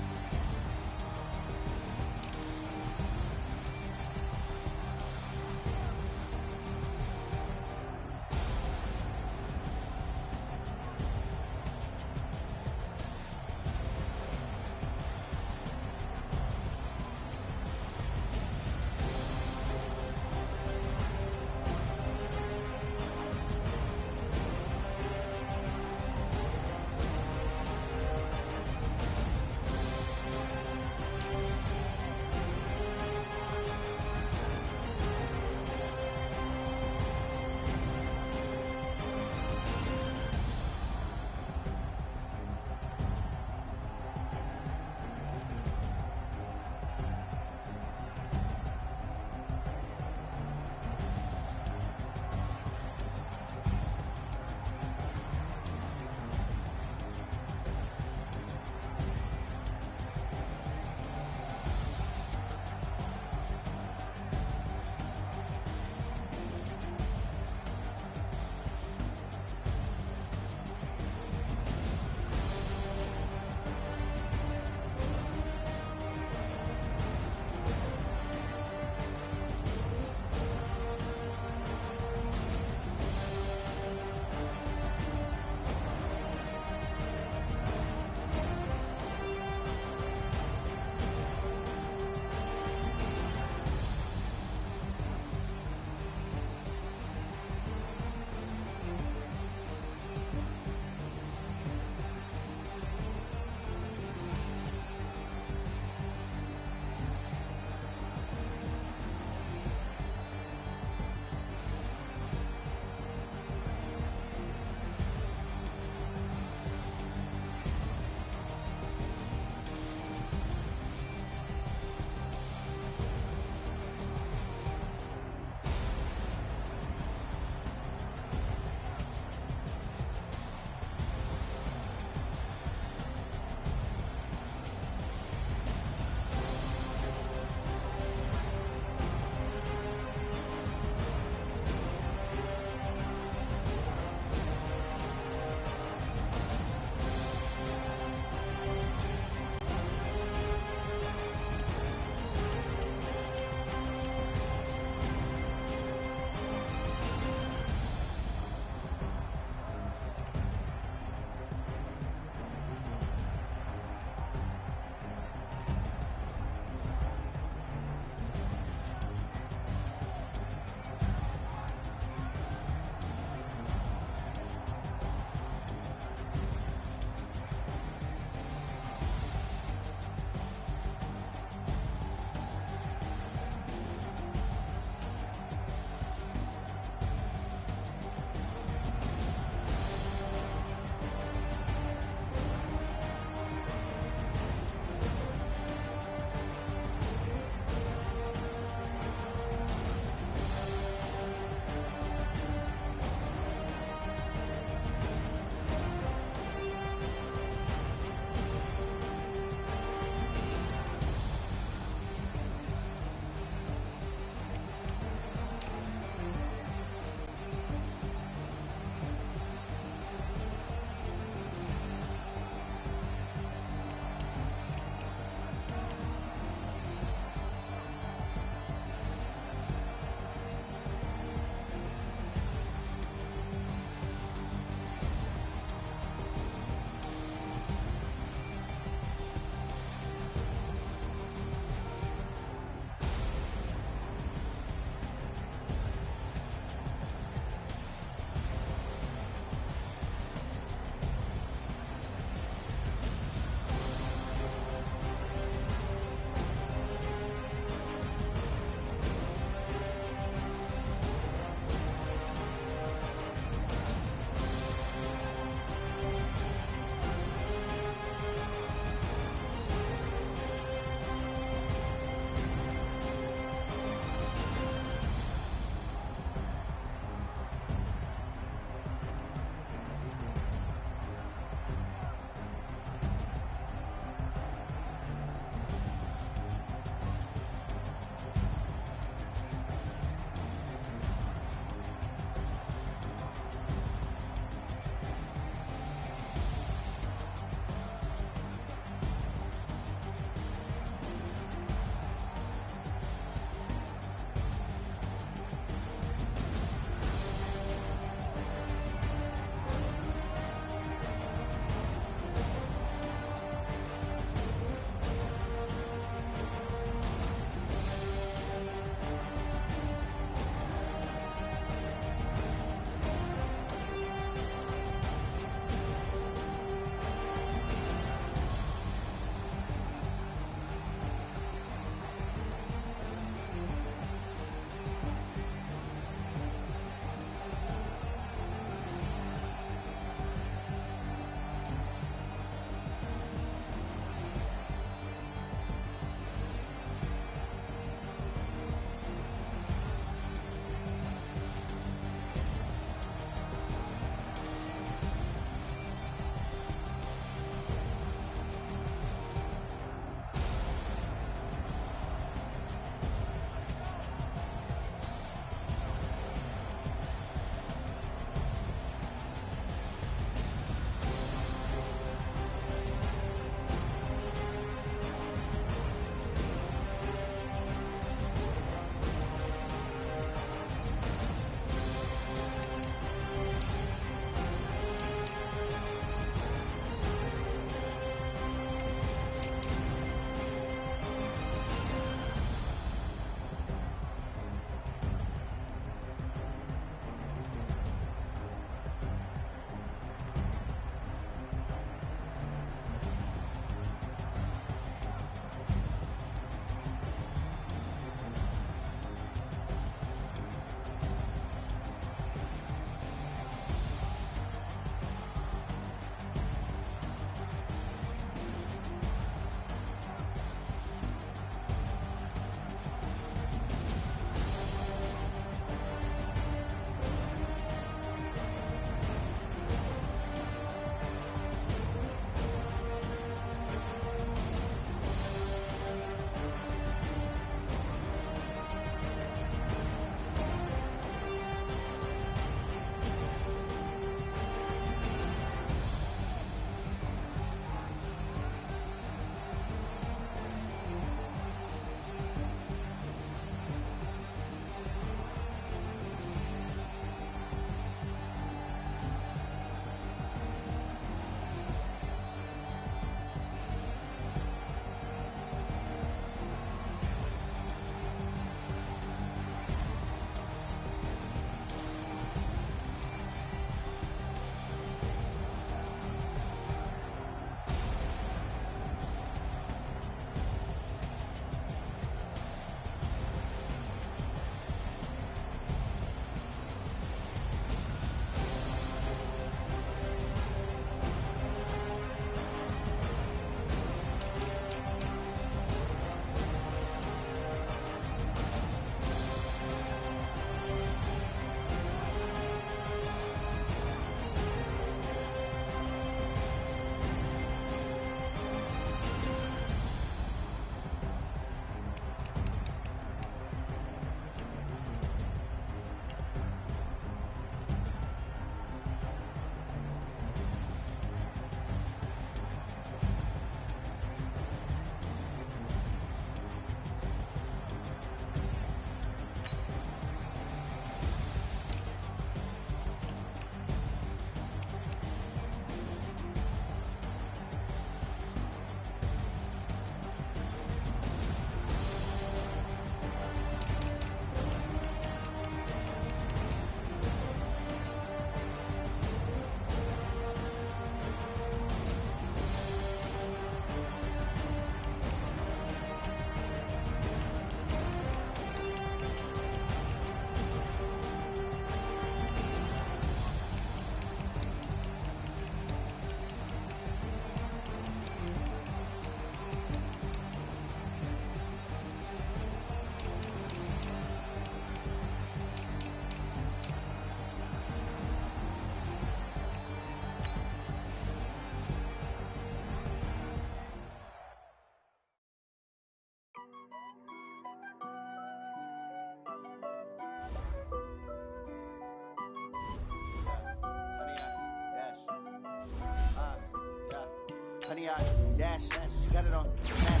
honey, I dash. Got it on smash,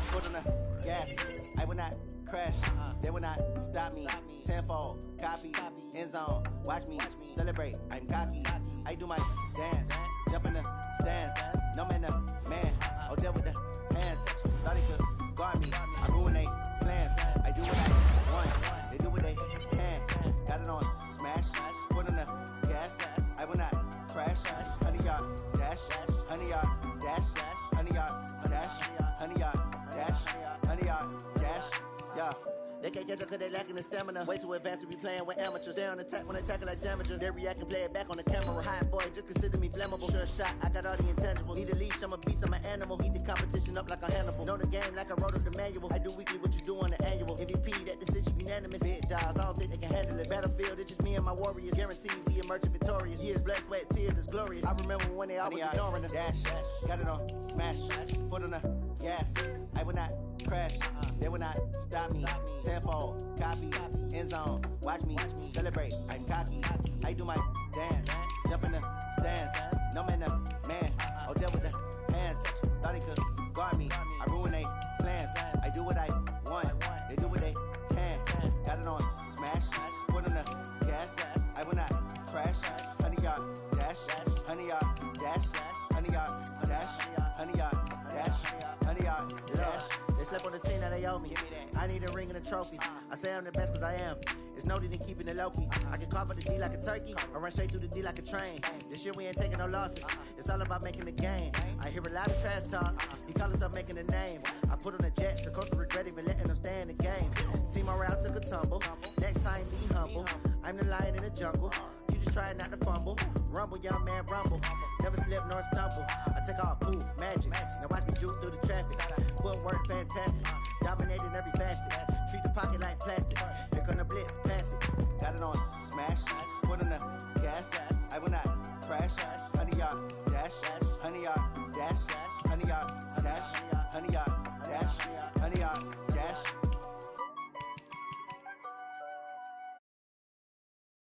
foot on the gas. I will not crash, they will not stop me. Tenfold, copy, end zone, watch me celebrate. I'm cocky, I do my dance, jump in the stands. No man, the man, oh, deal with the hands. Thought he could guard me, I ruin they plans. I do what I want, they do what they can. Got it on smash, foot on the gas. I will not crash, honey, yard dash, honey, yard dash, honey, yard dash, honey, yard dash, honey, yard dash, yeah. They can't catch up cause they lacking the stamina. Way too advanced to be playing with amateurs. They on attack when they tackle like damager. They react and play it back on the camera. Hot boy, just consider me flammable. Sure shot, I got all the intangibles. Need a leash, I'm a beast, I'm an animal. Heat the competition up like a Hannibal. Know the game like I wrote up the manual. I do weekly what you do on the annual. MVP, that decision unanimous. Big dogs, I don't think they can handle it. Battlefield, it's just me and my warriors. Guaranteed we emerging victorious. Years, blood, sweat, tears, it's glorious. I remember when they always ignoring us. Dash, got it on smash, foot on the gas. I will not crash, they will not stop me. Tenfold, copy, end zone, watch me celebrate. I'm cocky, I do my dance, jump in the stands. No man, the man, oh, deal with the hands. Thought he could guard me, I ruin they plans. I do what I want, they do what they can. Got it on smash, foot on the gas. I will not crash, honey, yard dash, honey, yard dash, honey, yard dash, honey, yard dash, honey, yard dash. They slept on the team that they owe me. I need a ring and a trophy. I say I'm the best cause I am. It's noted in keeping it low-key. I can carve for the D like a turkey, or run straight through the D like a train. This year we ain't taking no losses. It's all about making the game. I hear a lot of trash talk. He call himself making a name. I put on a jet, the coach will regret even letting them stay in the game. Team morale took a tumble. Next time be humble. I'm the lion in the jungle. You just trying not to fumble. Rumble, young man, rumble. Never slip nor stumble. I take off, poof, magic. Now watch me juke through the traffic. Footwork fantastic. Dominating every facet. Treat the pocket like plastic. Here come the blitz, pass it. Got it on smash. Foot on the gas. I will not crash.